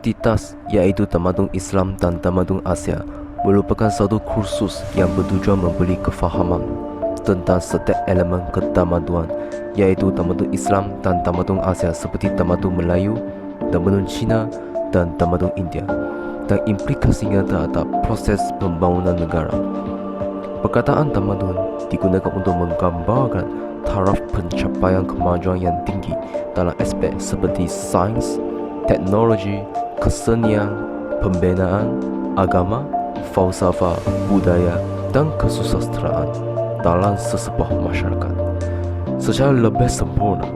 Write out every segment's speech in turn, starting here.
TITAS iaitu Tamadun Islam dan Tamadun Asia merupakan satu kursus yang bertujuan memberi kefahaman tentang setiap elemen ketamaduan iaitu Tamadun Islam dan Tamadun Asia seperti Tamadun Melayu, Tamadun Cina dan Tamadun India dan implikasinya terhadap proses pembangunan negara. Perkataan tamadun digunakan untuk menggambarkan taraf pencapaian kemajuan yang tinggi dalam aspek seperti sains, teknologi, kesenian, pembinaan, agama, falsafah, budaya dan kesusastraan dalam sesebuah masyarakat. Secara lebih sempurna,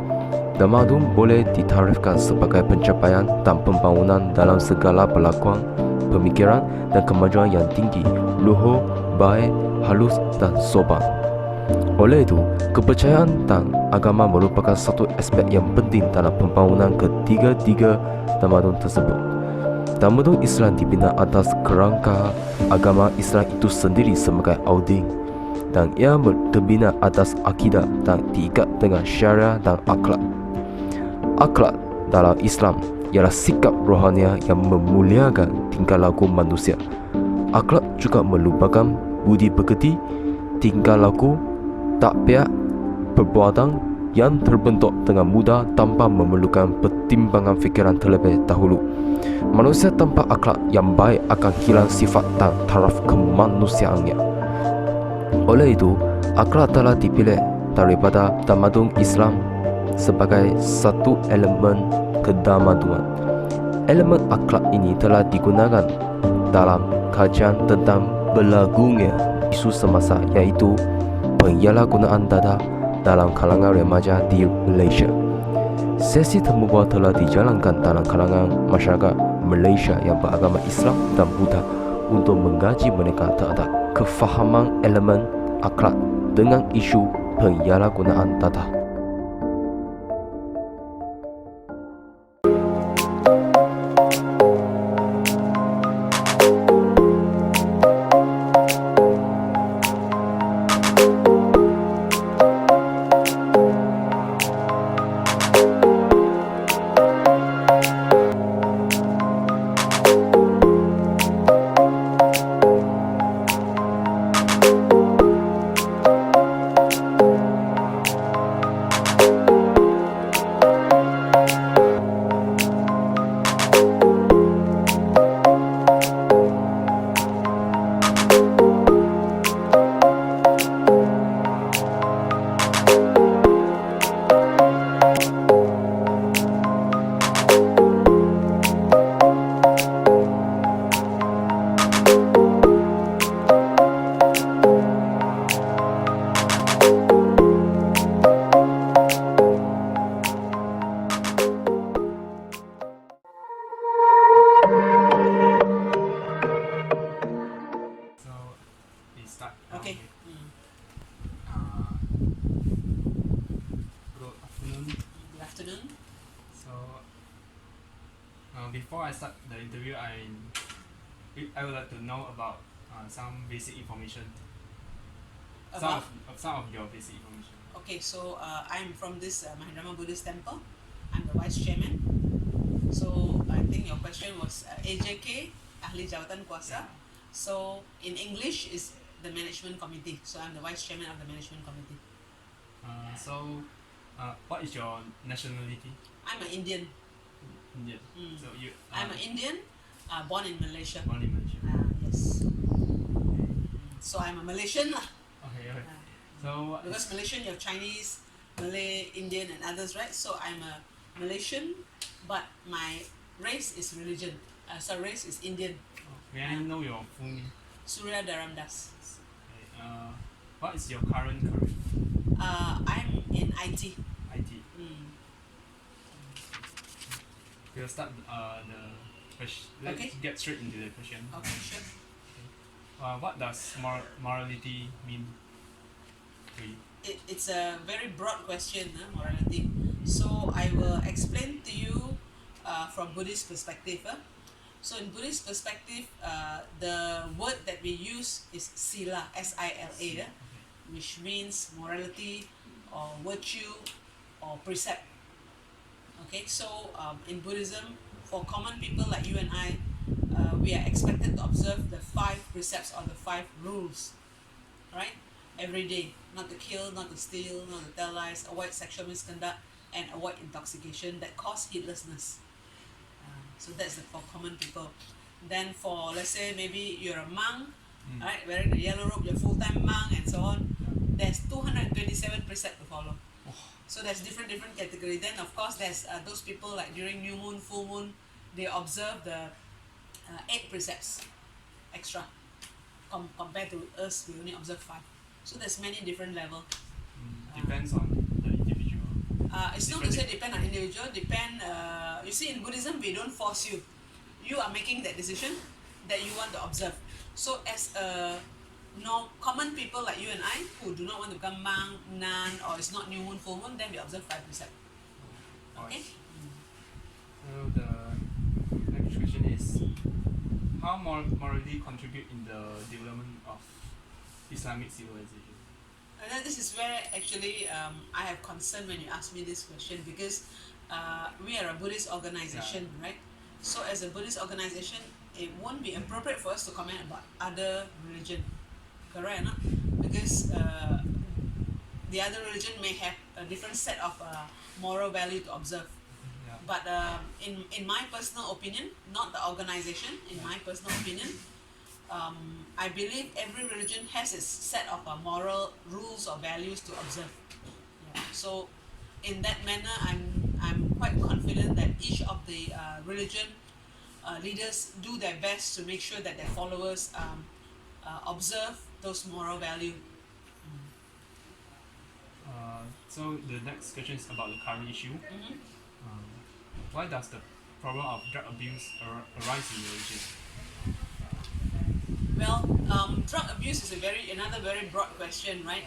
tamadun boleh ditarifkan sebagai pencapaian dan pembangunan dalam segala pelakuan, pemikiran dan kemajuan yang tinggi, luhur, baik, halus dan sopan. Oleh itu, kepercayaan dan agama merupakan satu aspek yang penting dalam pembangunan ketiga-tiga tamadun tersebut. Tamadun Islam dibina atas kerangka agama Islam itu sendiri sebagai auding dan ia terbina atas akidah dan diikat dengan syariah dan akhlak. Akhlak dalam Islam ialah sikap rohania yang memuliakan tingkah laku manusia. Akhlak juga merupakan budi pekerti, tingkah laku, takbiat, perbuatan yang terbentuk dengan mudah tanpa memerlukan pertimbangan fikiran terlebih dahulu. Manusia tanpa akhlak yang baik akan hilang sifat dan taraf kemanusiaannya. Oleh itu, akhlak telah dipilih daripada tamadun Islam sebagai satu elemen ketamaduan. Elemen akhlak ini telah digunakan dalam kajian tentang berlakunya isu semasa iaitu penyalahgunaan data dalam kalangan remaja di Malaysia. Sesi terbuka telah dijalankan dalam kalangan masyarakat Malaysia yang beragama Islam dan Buddha untuk mengkaji mereka terhadap kefahaman elemen akhlak dengan isu penyalahgunaan data. Okay. Good afternoon. Good afternoon. So, before I start the interview, I would like to know about some basic information. About? Some of your basic information. Okay, so I'm from this Mahindrama Buddhist Temple. I'm the vice chairman. So I think your question was AJK, Ahli Jawatan Kuasa. So in English is the management committee. So I'm the vice chairman of the management committee. What is your nationality? I'm an Indian. Indian. So you. I'm an Indian, born in Malaysia. Born in Malaysia. Yes. So I'm a Malaysian lah. Okay. So because Malaysian, you have Chinese, Malay, Indian, and others, right? So I'm a Malaysian, but my race is religion. So race is Indian. May I know your full name? Surya Dharamdas. Okay. What is your current career? I'm in IT. IT. We'll start the question. Let's Okay. get straight into the question. Okay, sure. What does morality mean to you? It's a very broad question, morality. So I will explain to you from Buddhist perspective. So in Buddhist perspective, the word that we use is sila, S-I-L-A, which means morality or virtue or precept. Okay, so in Buddhism, for common people like you and I, we are expected to observe the 5 precepts or the 5 rules, right? Every day, not to kill, not to steal, not to tell lies, avoid sexual misconduct, and avoid intoxication that cause heedlessness. So that's for common people. Then for, let's say, maybe you're a monk, right, wearing the yellow robe, you're a full-time monk, and so on. There's 227 precepts to follow. So there's different category. Then of course there's those people like during new moon, full moon, they observe the 8 precepts extra. Compared to us, we only observe 5. So there's many different level. Depends on the individual. It's not to say depend on individual. You see, in Buddhism, we don't force you. You are making that decision that you want to observe. So as common people like you and I who do not want to become monk, nun, or it's not new moon, full moon, then we observe 5 precepts. Okay. So the next question is, how morally contribute in the development of Islamic civilization? And then this is where actually I have concern when you ask me this question, because we are a Buddhist organization, right? So as a Buddhist organization, it won't be appropriate for us to comment about other religion, correct or not? Because the other religion may have a different set of moral value to observe. But in my personal opinion, not the organization, in my personal opinion, I believe every religion has its set of moral rules or values to observe. So in that manner, I'm quite confident that each of the religion leaders do their best to make sure that their followers observe those moral value. So the next question is about the current issue. Why does the problem of drug abuse arise in religion? Well, drug abuse is another very broad question, right?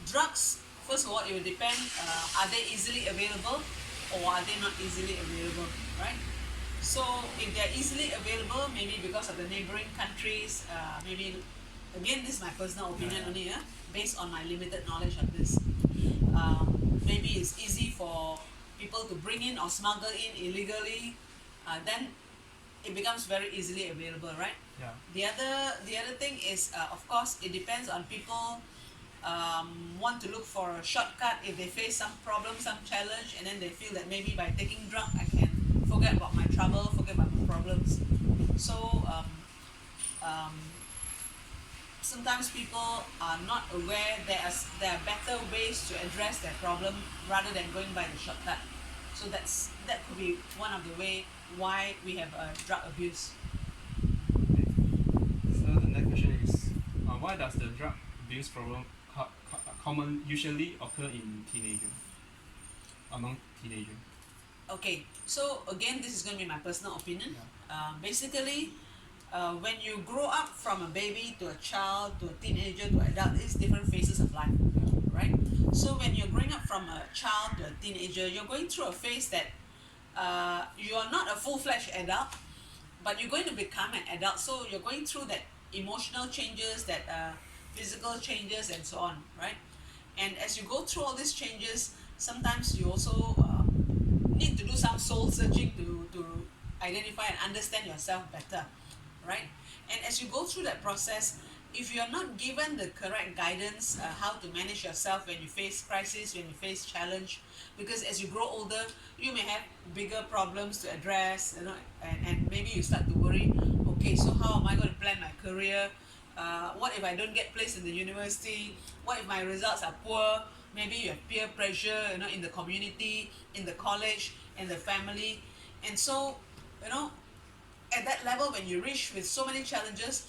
Drugs, first of all, it will depend, are they easily available or are they not easily available, right? So if they're easily available, maybe because of the neighboring countries, maybe, again, this is my personal opinion only, based on my limited knowledge of this. Maybe it's easy for people to bring in or smuggle in illegally, then it becomes very easily available, right? Yeah. The other thing is, of course, it depends on people want to look for a shortcut if they face some problem, some challenge, and then they feel that maybe by taking drug I can forget about my trouble, forget about my problems. So sometimes people are not aware there are better ways to address their problem rather than going by the shortcut. So that could be one of the way why we have drug abuse. So the next question is, why does the drug abuse problem usually occur in among teenagers? Okay, so again, this is going to be my personal opinion. Basically, when you grow up from a baby to a child to a teenager to adult, it's different phases of life, right? So when you're growing up from a child to a teenager, you're going through a phase that you are not a full-fledged adult, but you're going to become an adult. So you're going through that emotional changes, that physical changes, and so on, right? And as you go through all these changes, sometimes you also need to do some soul searching to identify and understand yourself better, right? And as you go through that process, if you're not given the correct guidance, how to manage yourself when you face crisis, when you face challenge, because as you grow older, you may have bigger problems to address, and maybe you start to worry, okay, so how am I going to plan my career? What if I don't get placed in the university? What if my results are poor? Maybe you have peer pressure, in the community, in the college, in the family. And so, at that level, when you reach with so many challenges,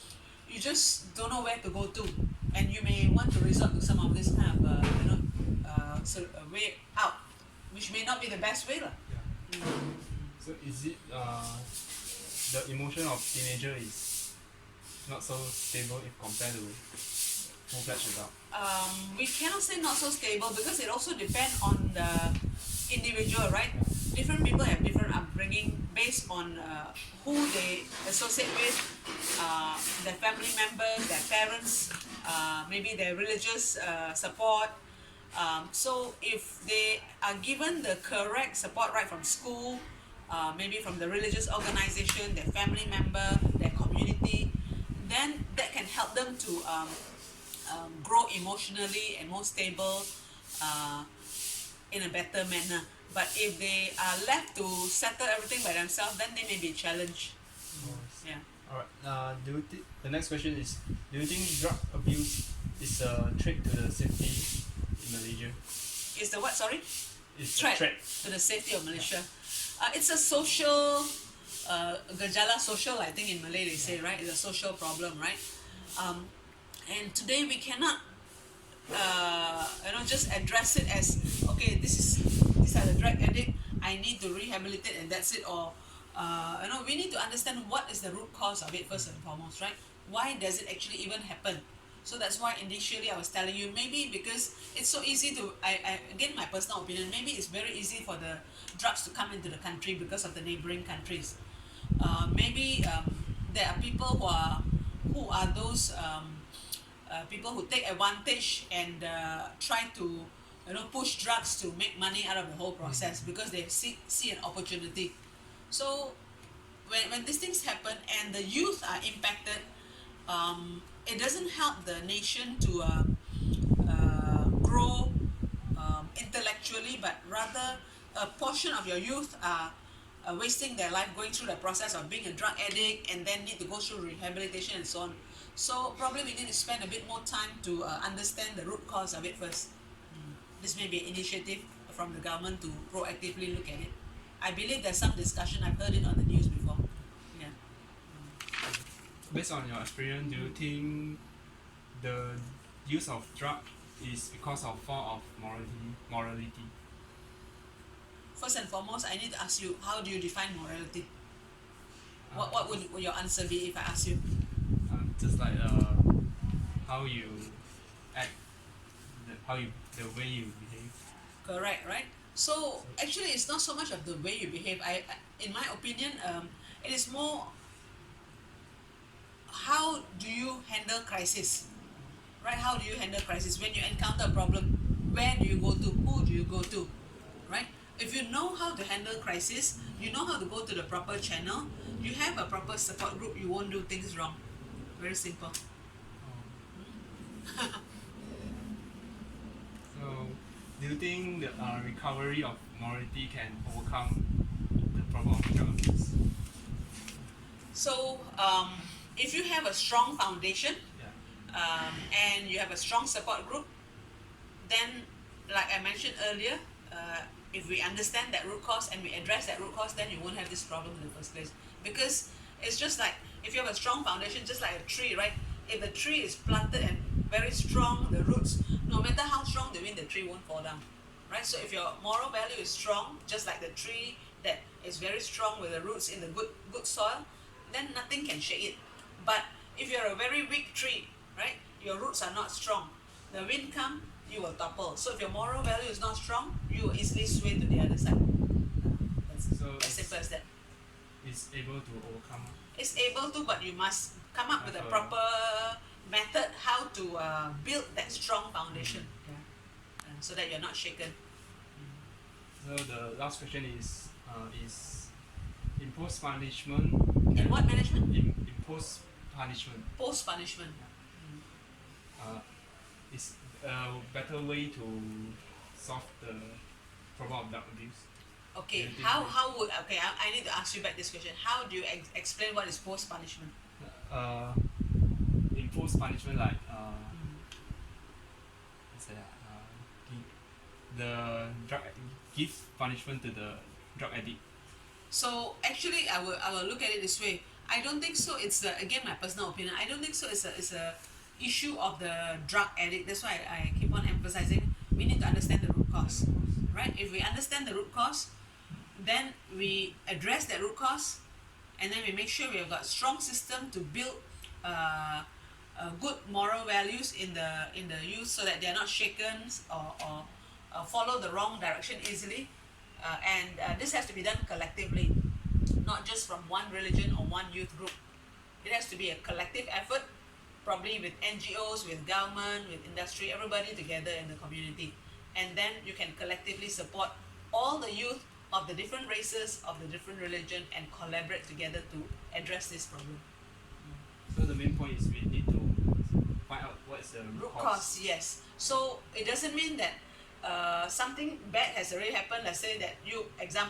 you just don't know where to go to, and you may want to resort to some of this kind of a way out, which may not be the best way. So is it the emotion of teenager is not so stable if compared to full-fledged adult? We cannot say not so stable, because it also depends on the individual, right? Different people have different upbringing based on who they associate with, their family members, their parents, maybe their religious support. So if they are given the correct support right from school, maybe from the religious organization, their family member, their community, then that can help them to grow emotionally and more stable uh, in a better manner. But if they are left to settle everything by themselves, then they may be challenged. Yeah. Alright. Do you the next question is: do you think drug abuse is a threat to the safety in Malaysia? Is the what? Sorry. It's Threat a threat. to the safety of Malaysia. It's a social, gejala social, I think in Malay they say, right? It's a social problem, right? And today we cannot, just address it as, okay, these are the drug addict, I need to rehabilitate and that's it, or we need to understand what is the root cause of it first and foremost, right? Why does it actually even happen? So that's why initially I was telling you, maybe because it's so easy to, again, my personal opinion, maybe it's very easy for the drugs to come into the country because of the neighboring countries. Maybe there are people who are those people who take advantage and try to push drugs to make money out of the whole process because they see an opportunity. So when these things happen and the youth are impacted, it doesn't help the nation to grow intellectually, but rather a portion of your youth are wasting their life going through the process of being a drug addict and then need to go through rehabilitation and so on. So probably we need to spend a bit more time to understand the root cause of it first. This may be an initiative from the government to proactively look at it. I believe there's some discussion, I've heard it on the news before. Yeah. Based on your experience, do you think the use of drug is because of fall of morality? First and foremost, I need to ask you, how do you define morality? What would your answer be if I ask you? Just like how you act, the way you behave. Correct, right? So actually, it's not so much of the way you behave. In my opinion, it is more how do you handle crisis, right? How do you handle crisis when you encounter a problem? Where do you go to? Who do you go to, right? If you know how to handle crisis, you know how to go to the proper channel. You have a proper support group. You won't do things wrong. Very simple. So, do you think the recovery of morality can overcome the problem of drug abuse? So if you have a strong foundation Yeah. and you have a strong support group, then like I mentioned earlier, if we understand that root cause and we address that root cause, then you won't have this problem in the first place. Because it's just like if you have a strong foundation, just like a tree, right? If the tree is planted and very strong, the roots, no matter how strong the wind, the tree won't fall down, right? So if your moral value is strong, just like the tree that is very strong with the roots in the good soil, then nothing can shake it. But if you're a very weak tree, right, your roots are not strong, the wind come, you will topple. So if your moral value is not strong, you will easily sway to the other side. That's So as simple as that. it's able to overcome. It's able to, but you must come up with a proper method how to build that strong foundation, so that you're not shaken. So the last question is impose punishment. And what management? Impose punishment. Post punishment. Is a better way to solve the problem of drug abuse. Okay, Do you think how would, okay, I need to ask you back this question. How do you explain what is post punishment? Impose punishment like what's that? The drug give punishment to the drug addict. So actually, I will look at it this way. I don't think so. It's again my personal opinion. I don't think so. It's a issue of the drug addict. That's why I keep on emphasizing. We need to understand the root cause, right? If we understand the root cause, then we address that root cause, and then we make sure we have got strong system to build good moral values in the youth, so that they are not shaken or follow the wrong direction easily. And this has to be done collectively, not just from one religion or one youth group. It has to be a collective effort, probably with NGOs, with government, with industry, everybody together in the community. And then you can collectively support all the youth of the different races, of the different religion, and collaborate together to address this problem. So the main point is we need to find out what is the root cause. Yes. So it doesn't mean that something bad has already happened. Let's say that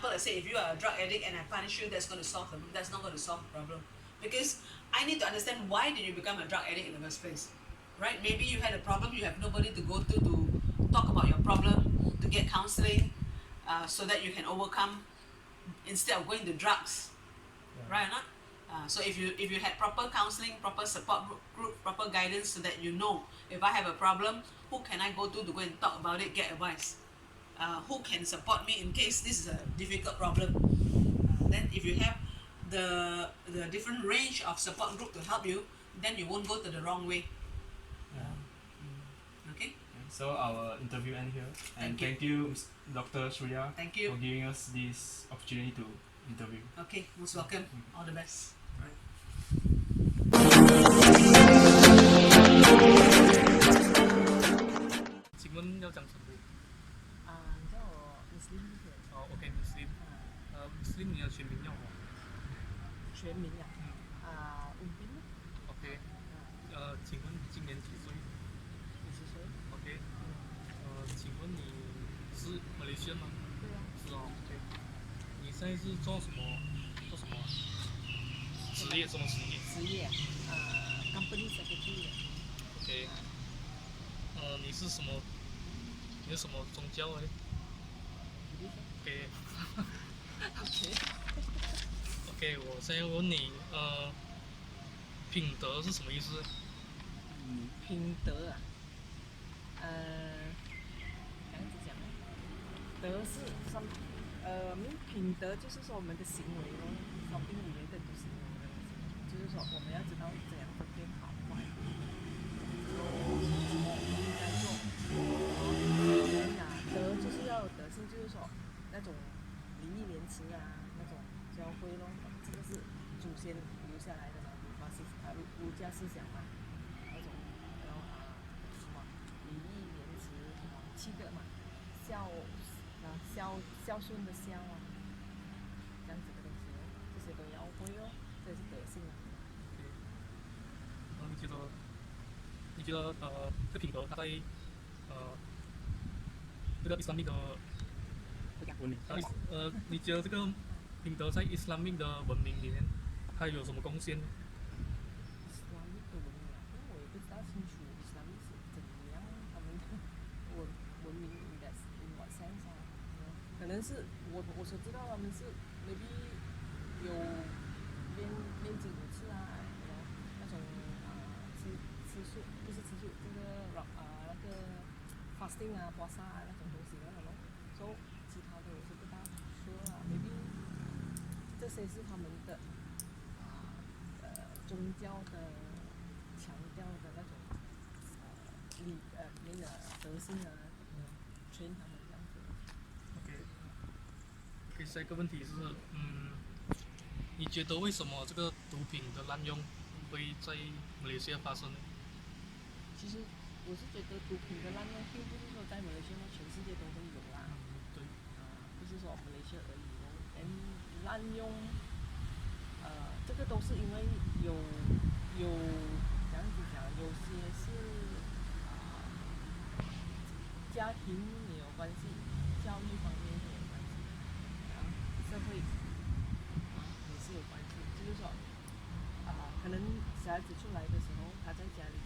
let's say if you are a drug addict and I punish you, that's going to solve the problem. That's not going to solve the problem, because I need to understand why did you become a drug addict in the first place, right? Maybe you had a problem, you have nobody to go to talk about your problem, to get counseling, so that you can overcome instead of going to drugs, right or not? So if you had proper counseling, proper support group, proper guidance, so that you know if I have a problem, who can I go to go and talk about it, get advice? Who can support me in case this is a difficult problem? Then if you have the different range of support group to help you, then you won't go to the wrong way. Okay. So our interview end here, and thank you, Dr. Surya, Thank you. for giving us this opportunity to interview. Okay, most welcome. All the best.请问要讲什么？你叫我 Muslim 就可以了。哦，OK，Muslim，Muslim 你的全名叫什么全名Umpin ？OK，请问今年几岁50岁。 ？OK，请问你是马来西亚吗？对啊。是哦，OK。你现在是做什么？做什么？职业什么职业职业company secretary 的。 ？OK。你是什么？你是什么宗教的？OK。OK，我现在问你，品德是什么意思？品德这样子讲呢？德是品德就是说我们的行为咯，something related to行为的东西，就是说我们要知道怎样分辨好坏，什么我们应该做。德就是要有德性，就是说那种礼义廉耻那种教诲咯，这个是祖先留下来的嘛，儒家思想嘛，那种什么礼义廉耻7个嘛，孝顺的孝这样子的东西这些都要会哦，这是德性你觉得这品德它在这个 Islamic 的你觉得这个品德在 Islamic 的文明里面，它有什么贡献？Islamic 的文明因为我也不知道清楚 Islamic 是怎么样，他们的文明 in what sense 可能是我所知道他们是 maybe 有练经5次那种吃素不是吃素，这个那个 fasting puasa 那种东西咯，所以其他的我是不大说maybe 这些是他们的宗教的强调的那种那个德性train他们这样子。OK，下一个问题是，你觉得为什么这个毒品的滥用会在马来西亚发生呢？其实我是觉得毒品的滥用并不是说在马来西亚全世界都会有啦。对。不是说马来西亚而已滥用，这个都是因为有这样子讲，有些是家庭也有关系，教育方面也有关系，社会也是有关系，就是说可能小孩子出来的时候，他在家里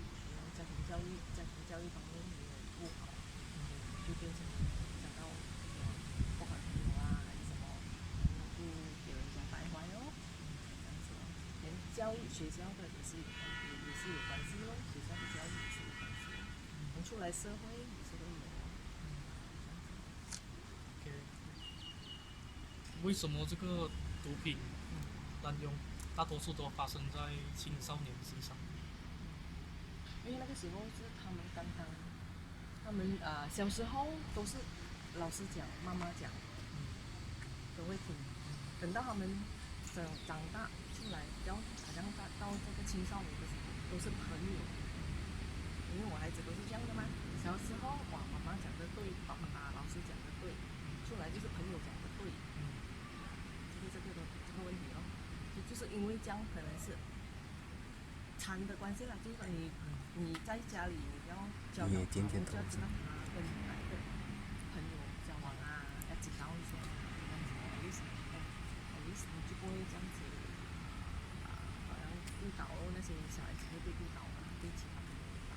家庭教育方面没有不好，就变成想到不好朋友还是什么，就给人家败坏这样子连教育学校的也是有关系咯，学校的教育也是有关系，出来社会也是会有。OK， 为什么这个毒品滥用大多数都发生在青少年身上？因为那个时候是他们小时候都是老师讲、妈妈讲，都会听。等到他们长大出来，好像到这个青少年的时候，都是朋友。因为我孩子都是这样的嘛，小时候妈妈讲的对，老师讲的对，出来就是朋友讲的对。因为这样可能是餐的关系啦，就是说你在家里你要教导他，就要知道他跟哪一个朋友交往啊，要知道一下，这样子at least你就不会这样子好像误导那些小孩子会被误导啊，被其他朋友误导。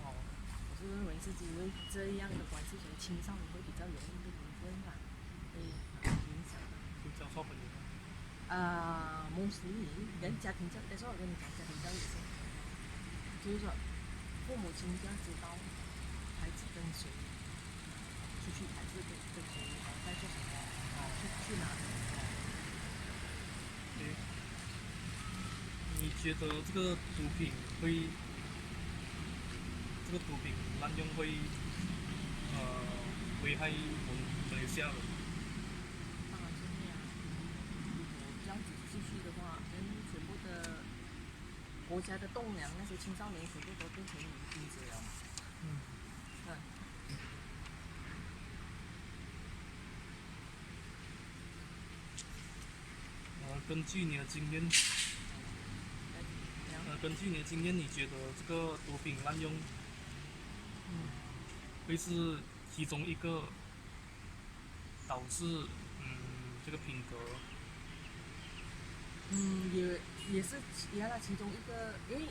我是认为是因为这样的关系，所以青少年会比较容易被影响啊，被影响的。就交错朋友。mostly 跟家庭教育，但是我跟你讲，家庭教育也是，就是说父母亲要知道孩子跟谁出去，孩子跟谁在做什么，去哪里。对。你觉得这个毒品滥用会危害我们马来西亚人？当然是会啊，如果这样子继续的话，全部的国家的栋梁，那些青少年全部都变成瘾君子了。根据你的经验，你觉得这个毒品滥用，会是其中一个导致这个品格？也是其中一个，因为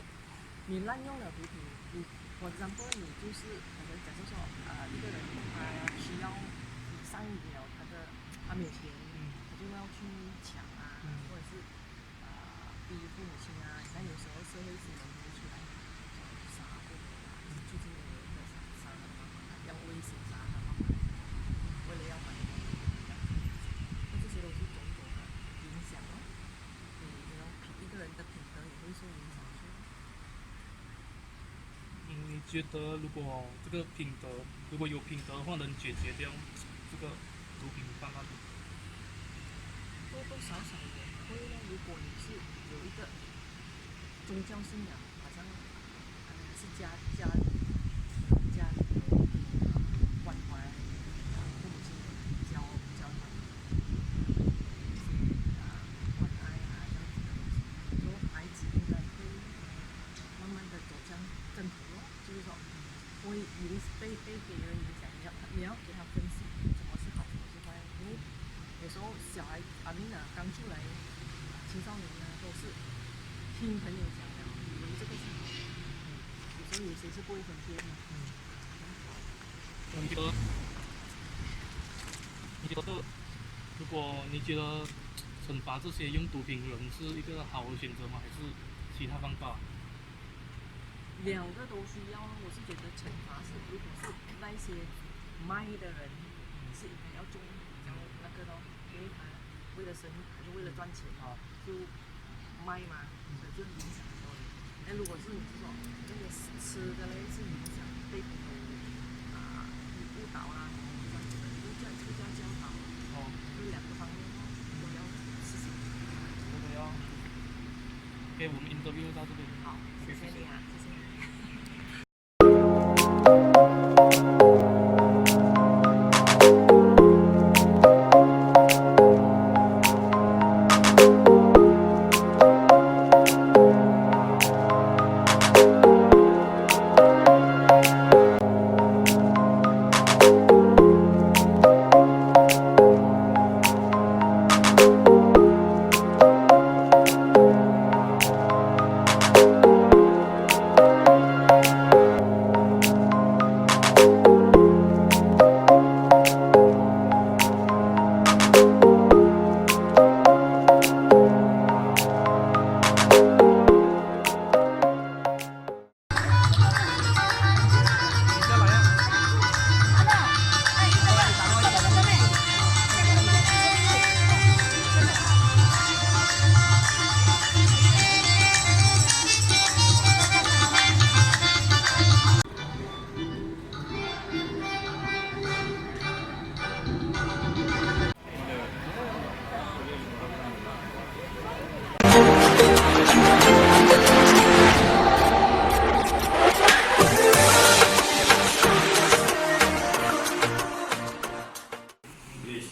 你滥用了毒品，你for example你就是可能假设说一个人他需要上瘾了，他没有钱，他就要去抢啊，或者是逼父母亲啊。你看有时候社会新闻会出来杀父母啊，最近有一个杀他妈妈，要威胁杀他妈妈，为了要还钱，那这些都是种种的影响哦。一个人的品德也会受影响。你觉得如果这个品德，如果有品德的话，能解决掉这个毒品泛滥吗？多多少少也会呢。如果你是有一个宗教信仰，好像是家里的关怀父母亲教他关爱啊这样子的东西，然后孩子应该会慢慢的走向正途咯，就是说会被别人影响，你要给他分析什么是好，什么是坏，因为有时候小孩刚出来青少年呢都是听朋友讲的，以为这个是好的，有时候有些是不会分辨的。如果你觉得惩罚这些用毒品人是一个好的选择吗？还是其他方法？两个都需要，我是觉得惩罚是，如果是那些卖的人，是应该要重那个咯，因为他为了生意还是为了赚钱，就卖嘛，所以就影响很多人。那如果是你说那个吃的嘞，是影响被朋友误导啊，这样子的，这个叫教导，就是两个方面都要实行。OK，我们 interview 到这边。好，谢谢你啊，谢谢你。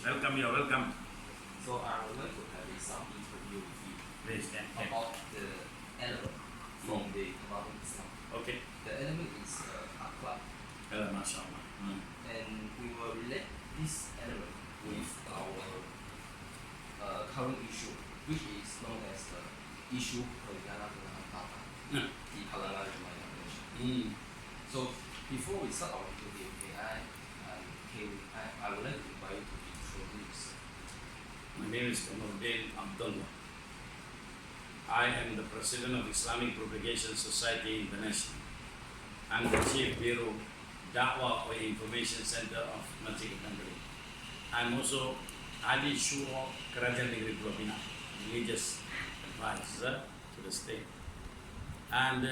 Welcome, you're welcome. So I would like to have some interview with you Please, can. about the element from the Tamadun Islam. Okay. The element is akhlak, MashaAllah. and we will relate this element with our current issue, which is known as the issue perkara dengan harta di kalangan remaja Malaysia. So before we start our interview, I would like to invite you to introduce. My name is Kamuruddin Abdullah. I am the president of Islamic Propagation Society International. I'm the chief bureau Da'wah or Information Center of Masjid Negeri. I'm also Ali Shuro Kerajaan Negeri Pulau Pinang, religious advisor to the state. And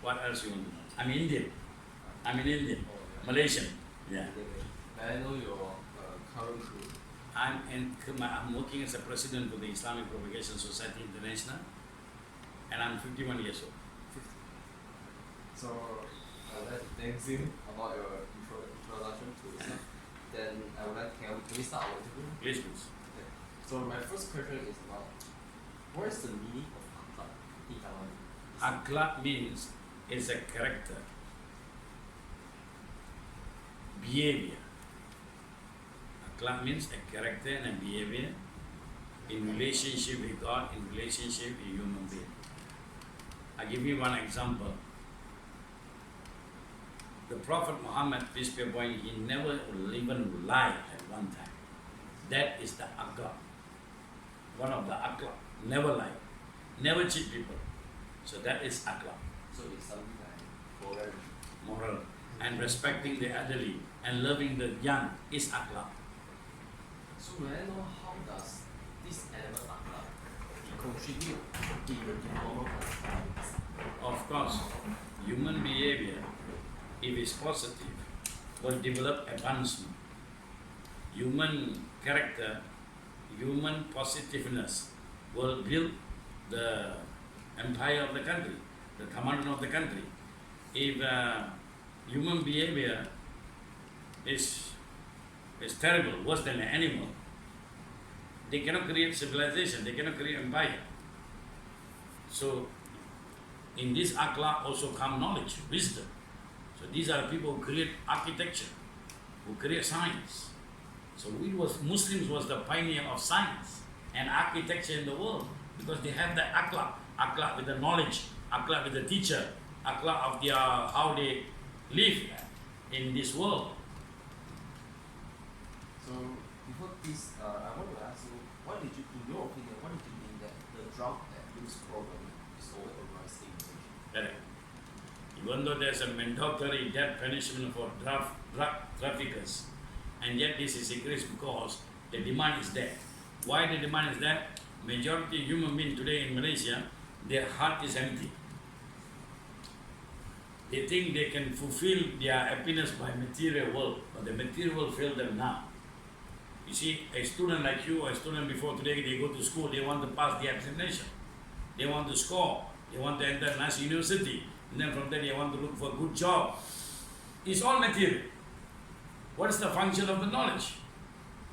what else you want to know? I'm Indian. I'm an Indian, Malaysian. Yeah. May I know your current group? I'm working as a president for the Islamic Propagation Society International, and I'm 51 years old. So I would like to thank you about your introduction to Islam. Then I would like can we start our interview? Please, please. Okay. So my first question is about what is the meaning of akhlak in Taiwan? Akhlak means is a character, behavior. Akhlak means a character and a behavior in relationship with God, in relationship with human being. I give you one example. The Prophet Muhammad, peace be upon him, he never even lied at one time. That is the akhlak. One of the akhlak. Never lie. Never cheat people. So that is akhlak. So it's something like moral. Moral. And respecting the elderly and loving the young is akhlak. So may I know how does this element akhlak contribute in the development of Taiwan? Of course, human behavior, if it's positive, will develop advancement. Human character, human positiveness will build the empire of the country, the command of the country. If human behavior is terrible, worse than an animal, they cannot create civilization, they cannot create empire. So in this akhlaq also come knowledge, wisdom. So these are people who create architecture, who create science. So Muslims was the pioneer of science and architecture in the world because they have the akhlaq with the knowledge, akhlaq with the teacher, akhlaq of their how they live in this world. So before this, I want to ask you, in your opinion, what did you mean that the drug abuse problem is all around in Malaysia? Correct. Even though there's a mandatory death punishment for drug traffickers, and yet this is increased because the demand is there. Why the demand is there? Majority human beings today in Malaysia, their heart is empty. They think they can fulfill their happiness by material world, but the material world failed them now. You see, a student like you, or a student before today, they go to school, they want to pass the examination. They want to score, they want to enter national university, and then from there they want to look for a good job. It's all material. What is the function of the knowledge?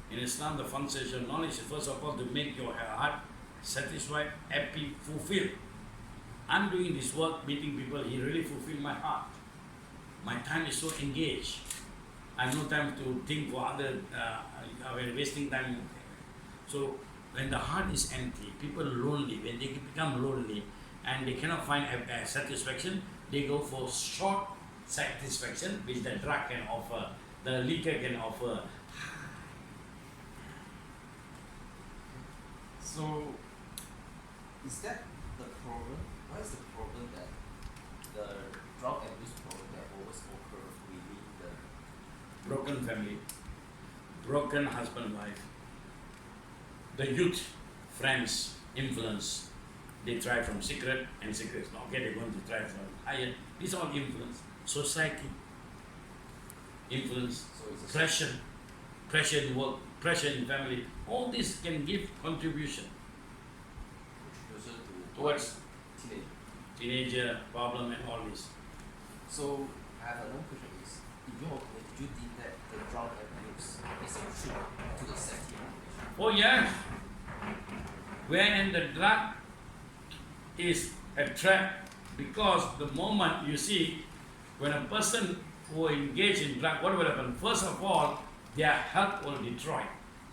In Islam, the function of knowledge is first of all to make your heart satisfied, happy, fulfilled. I'm doing this work, meeting people, he really fulfilled my heart. My time is so engaged. I have no time to think for other, wasting time. So when the heart is empty, people are lonely. When they become lonely and they cannot find a satisfaction, they go for short satisfaction, which the drug can offer, the liquor can offer. So is that the problem? What is the problem that the drug abuse problem that always occurs within the Broken family, broken husband, wife, the youth, friends, influence, they try from secret and secrets. Now, okay, they're going to try from higher. These are all influence. Society, influence, so it's a pressure in work, pressure in family. All this can give contribution contribution to towards teenage. teenager problem and all this. So I have another question is, in your opinion, do you think that the drug abuse is a threat to the safety of the nation? Oh yes. When the drug is a trap, because the moment you see, when a person who engage in drug, what will happen? First of all, their health will destroy.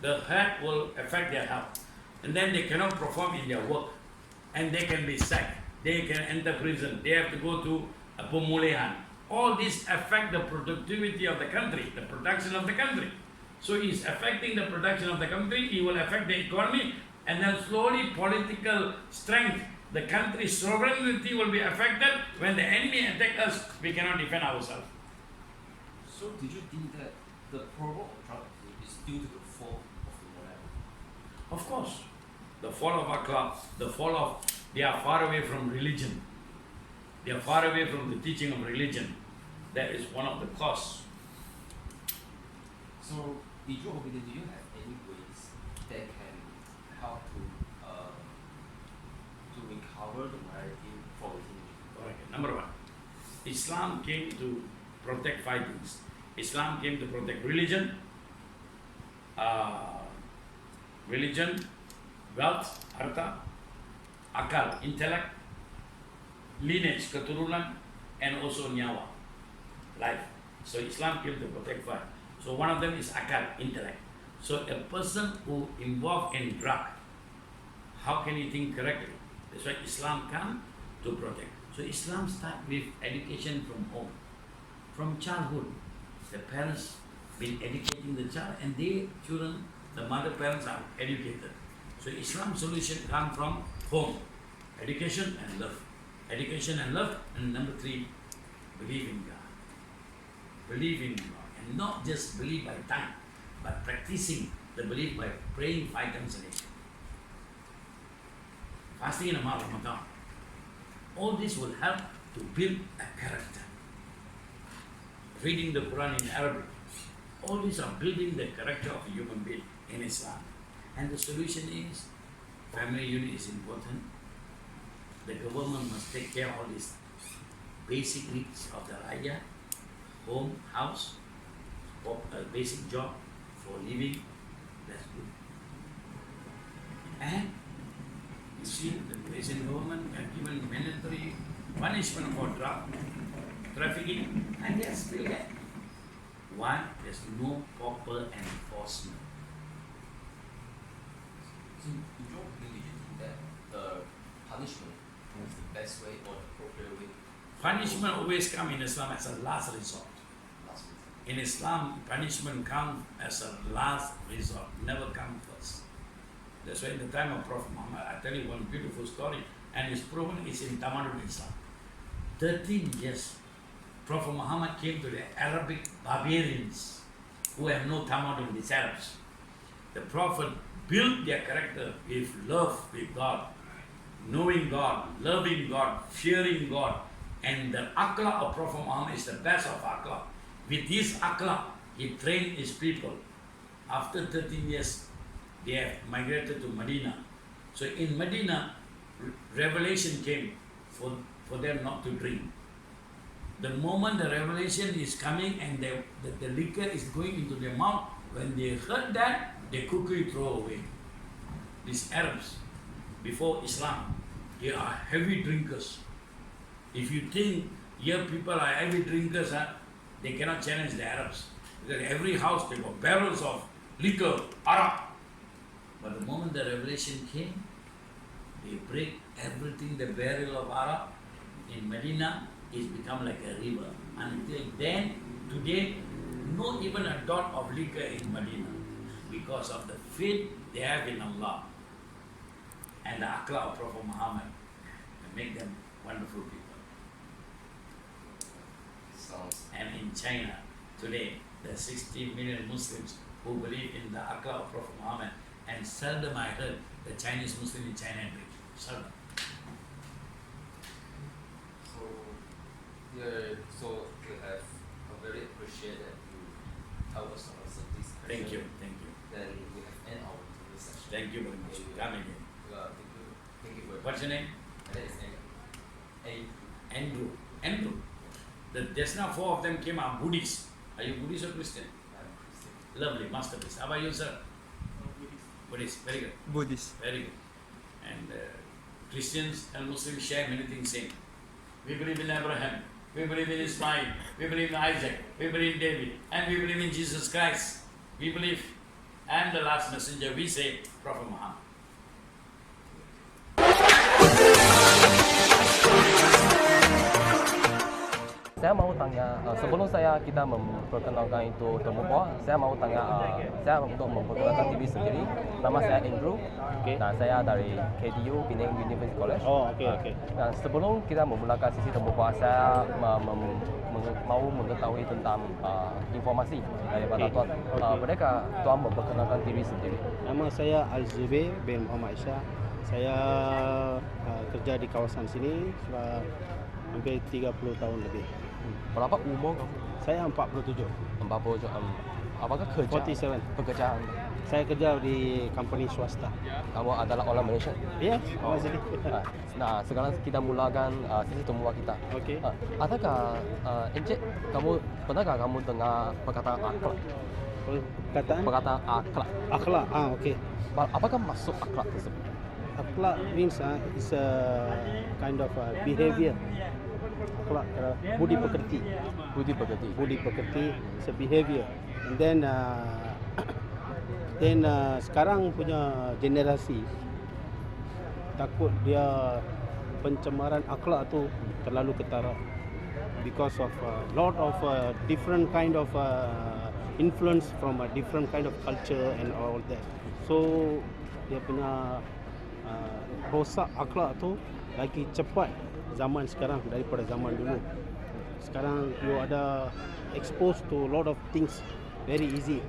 The health will affect their health. And then they cannot perform in their work. And they can be sacked. They can enter prison. They have to go to a pemulihan. All this affect the productivity of the country, the production of the country. So it's affecting the production of the country, it will affect the economy, and then slowly political strength, the country's sovereignty will be affected. When the enemy attack us, we cannot defend ourselves. So did you think that the problem of drug is due to the fall of the morality? Of course, the fall of Akhlaq, the fall of, they are far away from religion. They are far away from the teaching of religion. That is one of the causes. So, in your opinion, do you have any ways that can help to recover the morality for the teenager? Okay, number one, Islam came to protect five things. Islam came to protect religion, wealth, harta, akal, intellect, lineage, keturunan, and also nyawa, life. So Islam came to protect five. So one of them is akal, intellect. So a person who involved in drug, how can he think correctly? That's why Islam come to protect. So Islam start with education from home, from childhood. The parents been educating the child, and they children, the mother parents are educated. So Islam solution come from home, education and love. Education and love, and number three, believe in God. Believe in God, and not just believe by tongue, but practicing the belief by praying 5 times a day. Fasting in a month of Ramadan. All this will help to build a character. Reading the Quran in Arabic. All these are building the character of a human being in Islam. And the solution is, family unit is important. The government must take care of all these basic needs of the Raya, home, house, a basic job for living. That's good. And you see, the Malaysian government have given mandatory punishment for drug trafficking, and they are still there. Why? There's no proper enforcement. So, in your opinion, do you think that the punishment is the best way or the appropriate way? Punishment always comes in Islam as a last resort. Last resort. In Islam, punishment comes as a last resort, never comes first. That's why in the time of Prophet Muhammad, I tell you one beautiful story, and it's proven it's in Tamadun Islam. 13 years, Prophet Muhammad came to the Arabic barbarians who have no Tamadun, these Arabs. The Prophet built their character with love with God, knowing God, loving God, fearing God, and the akhlaq of Prophet Muhammad is the best of akhlaq. With this akhlaq, he trained his people. After 13 years, they have migrated to Medina. So in Medina, revelation came for them not to drink. The moment the revelation is coming and the liquor is going into their mouth, when they heard that, they quickly throw away. These Arabs, before Islam, they are heavy drinkers. If you think here people are heavy drinkers, they cannot challenge the Arabs. Because every house they got barrels of liquor, arak. But the moment the revelation came, they break everything, the barrel of arak in Medina is become like a river. Until then, today, not even a dot of liquor in Medina, because of the faith they have in Allah and the akhlaq of Prophet Muhammad, and make them wonderful people. Sounds. And in China today, there are 60 million Muslims who believe in the akhlaq of Prophet Muhammad, and seldom I heard the Chinese Muslim in China drink. Seldom. So we have very appreciate that you help us to answer this question. Thank you, thank you. Then we have end our interview session. Thank you very much. Come again. Thank you very much. What's your name? My name is Andrew. Andrew. Just now 4 of them came are Buddhists. Are you Buddhist or Christian? I'm Christian. Lovely, masterpiece. How about you, sir? Buddhist, very good. Buddhist. Very good. And Christians and Muslims share many things same. We believe in Abraham, we believe in Ismail, we believe in Isaac, we believe in David, and we believe in Jesus Christ. We believe, and the last messenger we say, Prophet Muhammad. Saya mau tanya, sebelum kita memperkenalkan itu temu buah, saya mau tanya, saya untuk memperkenalkan diri sendiri. Nama saya Andrew, dan saya dari KDU Penang University College. Oh, okey. Dan sebelum kita memulakan sesi temu buah, saya mau mengetahui tentang informasi daripada Tuan. Bolehkah Tuan memperkenalkan diri sendiri? Nama saya Al-Zubair bin Muhammad Aisyah. Saya kerja di kawasan sini sudah hampir 30 tahun lebih. Berapa umur kamu? Saya 47. 47. Apakah kerja? 47. Pekerjaan. Saya kerja di company swasta. Kamu adalah orang Malaysia? Ya, orang sini. Nah, sekarang kita mulakan sesi temu kita. Okey. Adakah Encik, pernahkah kamu dengar perkataan akhlak? Perkataan akhlak. Akhlak. Okey. Apakah maksud akhlak tersebut? Akhlak means is a kind of behavior. Akhlak budi pekerti. Budi pekerti is a behavior. And then sekarang punya generasi takut dia pencemaran akhlak tu terlalu ketara because of lot of different kind of influence from a different kind of culture and all that. So dia punya rosak akhlak tu lagi cepat zaman sekarang daripada zaman dulu. Sekarang you ada exposed to a lot of things very easy,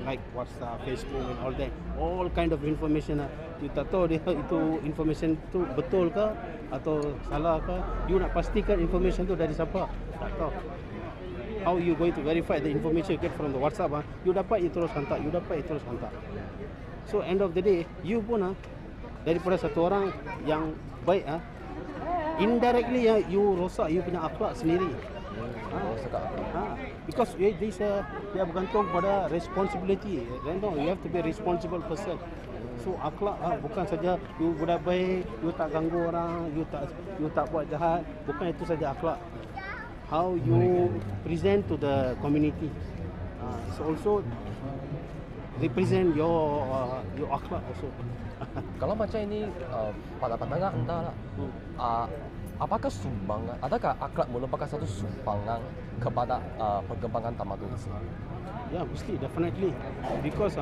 like WhatsApp, Facebook and all that. All kind of information. You tak tahu dia itu information tu betul ke atau salah ke. You nak pastikan information tu dari siapa? Tak tahu. How you going to verify the information you get from the WhatsApp? You dapat, you terus hantar. You dapat, you terus hantar. So end of the day, you pun daripada satu orang yang baik indirectly you rosak you punya akhlak sendiri. Because this dia bergantung pada responsibility. You have to be a responsible person. So akhlak bukan saja you budak baik, you tak ganggu orang, you tak buat jahat. Bukan itu saja akhlak. How you present to the community. So also represent your akhlak also. Kalau macam ini pada pandangan anda lah, apakah sumbangan, adakah akhlak merupakan satu sumbangan kepada perkembangan tamadun Islam? Ya, mesti, definitely. Because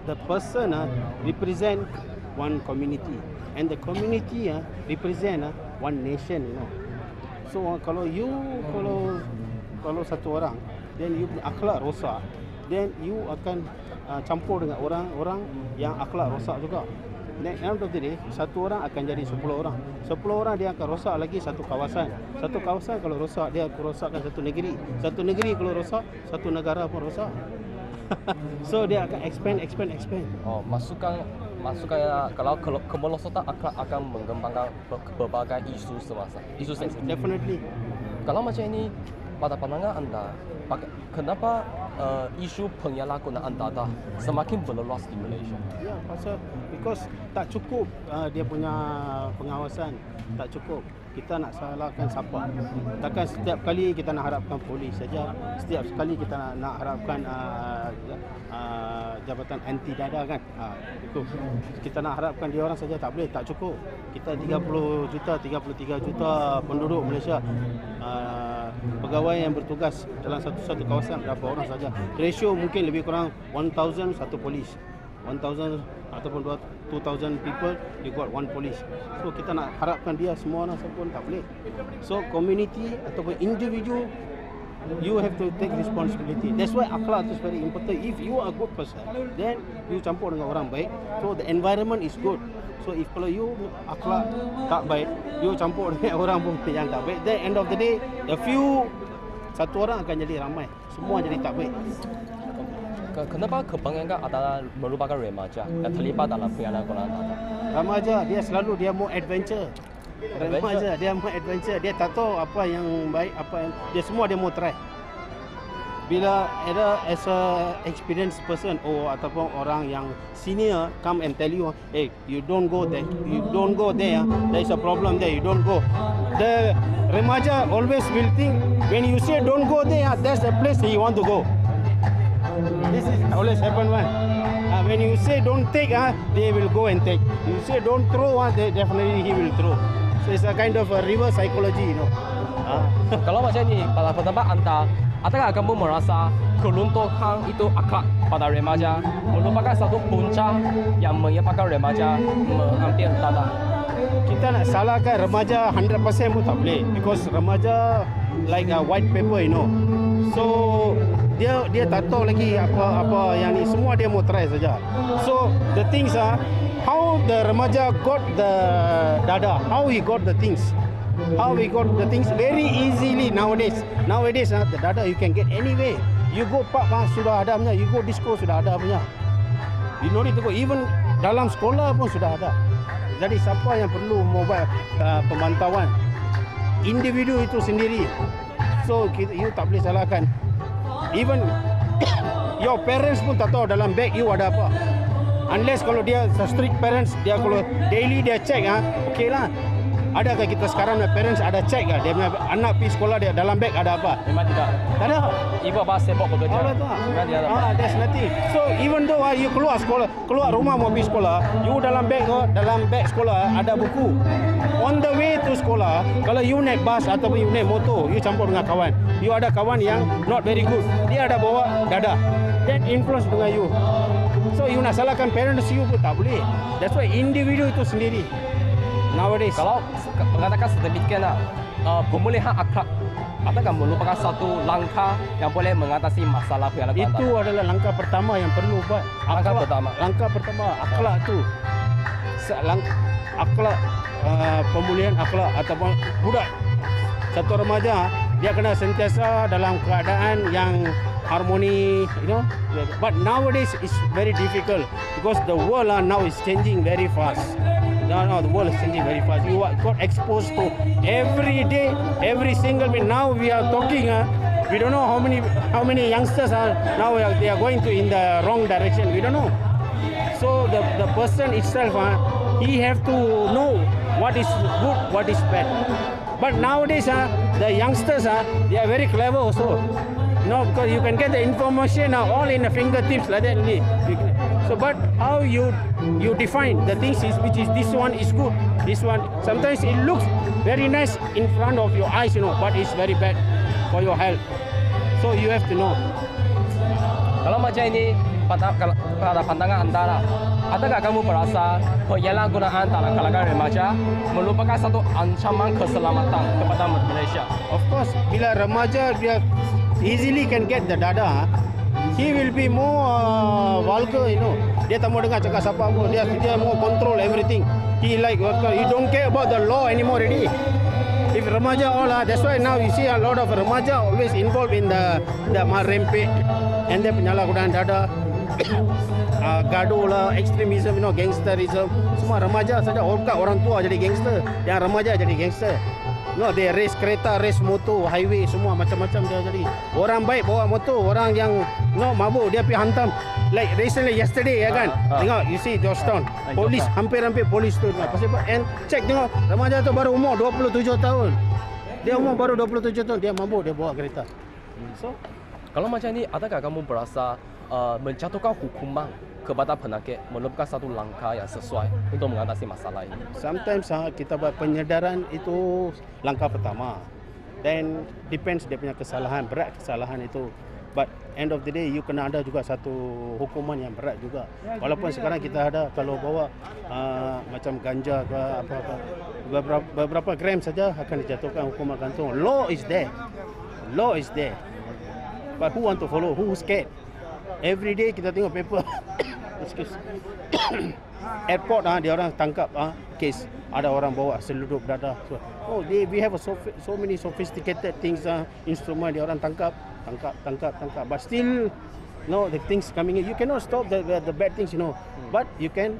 the person represent one community, and the community represent one nation, you know. So kalau satu orang, then you akhlak rosak, then you akan campur dengan orang-orang yang akhlak rosak juga. Then end of the day, satu orang akan jadi 10 orang. 10 orang dia akan rosak lagi satu kawasan. Satu kawasan kalau rosak, dia akan rosakkan satu negeri. Satu negeri kalau rosak, satu negara pun rosak. So dia akan expand. Oh, masukkan kalau kemerosotan akhlak akan mengembangkan berbagai isu semasa. Isu sensitif. Definitely. Kalau macam ini, pada pandangan anda, kenapa isu penyalahgunaan data semakin meluas di Malaysia? Ya, because tak cukup dia punya pengawasan, tak cukup. Kita nak salahkan siapa? Takkan setiap kali kita nak harapkan polis saja. Setiap kali kita nak harapkan jabatan anti dada kan. Itu. Kita nak harapkan dia orang saja, tak boleh, tak cukup. Kita 33 juta penduduk Malaysia. Pegawai yang bertugas dalam satu kawasan berapa orang saja. Ratio mungkin lebih kurang 1000 satu polis. 1000 ataupun 2000 people, you got one police. So kita nak harapkan dia semua orang pun tak boleh. So community ataupun individual, you have to take responsibility. That's why akhlak is very important. If you are a good person, then you campur dengan orang baik, so the environment is good. So if kalau you akhlak tak baik, you campur dengan orang pun yang tak baik, then end of the day, satu orang akan jadi ramai, semua jadi tak baik. Kenapa kebanyakan adalah merupakan remaja yang terlibat dalam penyalahgunaan data? Remaja dia mau adventure. Remaja dia mau adventure, dia tak tahu apa yang baik, apa yang dia semua dia mau try. bila ada as a experienced person ataupun orang yang senior come and tell you, hey, you don't go there, there is a problem there, you don't go. The remaja always will think when you say don't go there, that's the place he want to go. This is always happen one. When you say don't take, they will go and take. You say don't throw, they definitely he will throw. So it's a kind of a reverse psychology, you know. Kalau macam ni, pada pendapat anda, adakah kamu merasa keruntuhan itu akhlak pada remaja merupakan satu punca yang menyebabkan remaja mengambil dada? Kita nak salahkan remaja 100% pun tak boleh, because remaja like a white paper, you know. So dia tak tahu lagi apa yang ni, semua dia mau try saja. So the things are how the remaja got the dada, how he got the things. How we got the things very easily nowadays. Nowadays the dada you can get anyway. You go pub sudah ada punya, you go disco sudah ada punya. You know it to go, even dalam sekolah pun sudah ada. Jadi siapa yang perlu mobile pemantauan individu itu sendiri. So you tak boleh salahkan. Even your parents pun tak tahu dalam bag you ada apa. Unless kalau dia strict parents, dia kalau daily dia check, okay lah. Adakah kita sekarang parents ada check ke dia punya anak pergi sekolah, dia dalam beg ada apa? Memang tidak. Tak ada. Ibu bapa sibuk bekerja. Memang tidak ada. That's nothing. So even though you keluar sekolah, keluar rumah mau pergi sekolah, you dalam beg sekolah ada buku. On the way to sekolah, kalau you naik bus ataupun you naik motor, you campur dengan kawan. You ada kawan yang not very good, dia ada bawa dada. That influence dengan you. So you nak salahkan parents you pun tak boleh. That's why individu itu sendiri. Nowadays, kalau mengatakan sedemikian, pemulihan akhlak adakah merupakan satu langkah yang boleh mengatasi masalah piala itu adalah langkah pertama yang perlu buat. Langkah pertama akhlak tu. Akhlak pemulihan akhlak ataupun budak satu remaja, dia kena sentiasa dalam keadaan yang harmoni, you know. But nowadays it's very difficult because the world now is changing very fast. Now the world is changing very fast. You got exposed to every day, every single minute. Now we are talking. We don't know how many youngsters are now. They are going to in the wrong direction. We don't know. So the person itself, he have to know what is good, what is bad. But nowadays, the youngsters, they are very clever also. No, because you can get the information all in the fingertips like that. So, but how you define the things is which is this one is good, this one sometimes it looks very nice in front of your eyes, you know, but it's very bad for your health. So you have to know. Kalau macam ini, pada pandangan anda lah, adakah kamu merasa penyalahgunaan dalam kalangan remaja merupakan satu ancaman keselamatan kepada Malaysia? Of course, bila remaja dia easily can get the dada, he will be more vulgar, you know. Dia tak mau dengar cakap siapa pun. Dia mau control everything. He don't care about the law anymore already. If remaja all that's why now you see a lot of remaja always involved in the rampage and the penyalahgunaan dada, gaduh lah, extremism, you know, gangsterism. Semua remaja saja. Orang tua jadi gangster, yang remaja jadi gangster. No, they race kereta, race motor, highway, semua macam-macam dia jadi. Orang baik bawa motor, orang yang mabuk dia pergi hantam. Like recently yesterday ya kan. Tengok, you see Georgetown, polis hampir-hampir polis tu. Pasal and check tengok, remaja tu baru umur 27 tahun. Dia umur baru 27 tahun, dia mabuk, dia bawa kereta. So, kalau macam ni, adakah kamu berasa menjatuhkan hukuman kepada penakit merupakan satu langkah yang sesuai untuk mengatasi masalah ini? Sometimes kita buat penyedaran itu langkah pertama. Then depends dia punya kesalahan, berat kesalahan itu. But end of the day you kena ada juga satu hukuman yang berat juga. Walaupun sekarang kita ada kalau bawa macam ganja ke apa-apa, beberapa gram saja akan dijatuhkan hukuman gantung. Law is there. Law is there. But who want to follow? Who scared? Every day kita tengok paper. Excuse. Airport dia orang tangkap case, ada orang bawa seludup dada. So, we have so many sophisticated things, instrument dia orang tangkap. But still, the things coming in. You cannot stop the bad things, you know. But you can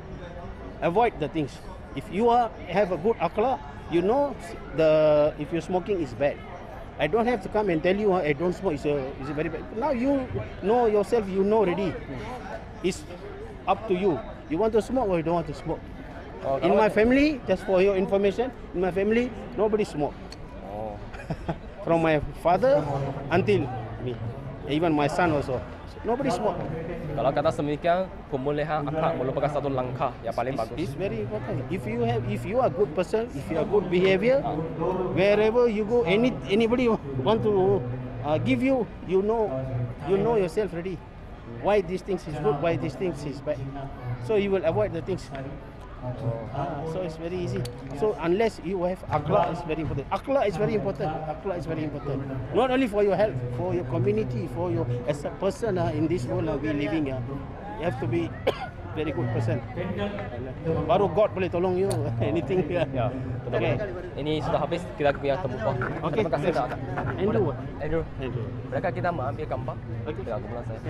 avoid the things. If you have a good akhlak, you know if you're smoking is bad. I don't have to come and tell you I don't smoke. It's a very bad. Now you know yourself. You know already. It's up to you. You want to smoke or you don't want to smoke. Oh, In my family, just for your information, in my family nobody smoke. Oh. From my father until me, even my son also. Nobody smoke. Kalau kata semikian, pemulihan akhlak merupakan satu langkah yang paling bagus. It's very important. If you are a good person, if you are good behavior, wherever you go, anybody want to give you, you know yourself already. Why these things is good, why these things is bad. So you will avoid the things. So it's very easy. So unless you have akhlak, is very important. Akhlak is very important. Akhlak is very important. Not only for your health, for your community, for your as a person in this world we living. You have to be very good person. Baru God boleh tolong you anything. Ya, betul. Okay. Ini sudah habis kita punya temu. Okay. Terima kasih dah. Andrew. Andrew. Andrew. Mereka kita mau ambil gambar Okay. dengan kumpulan saya.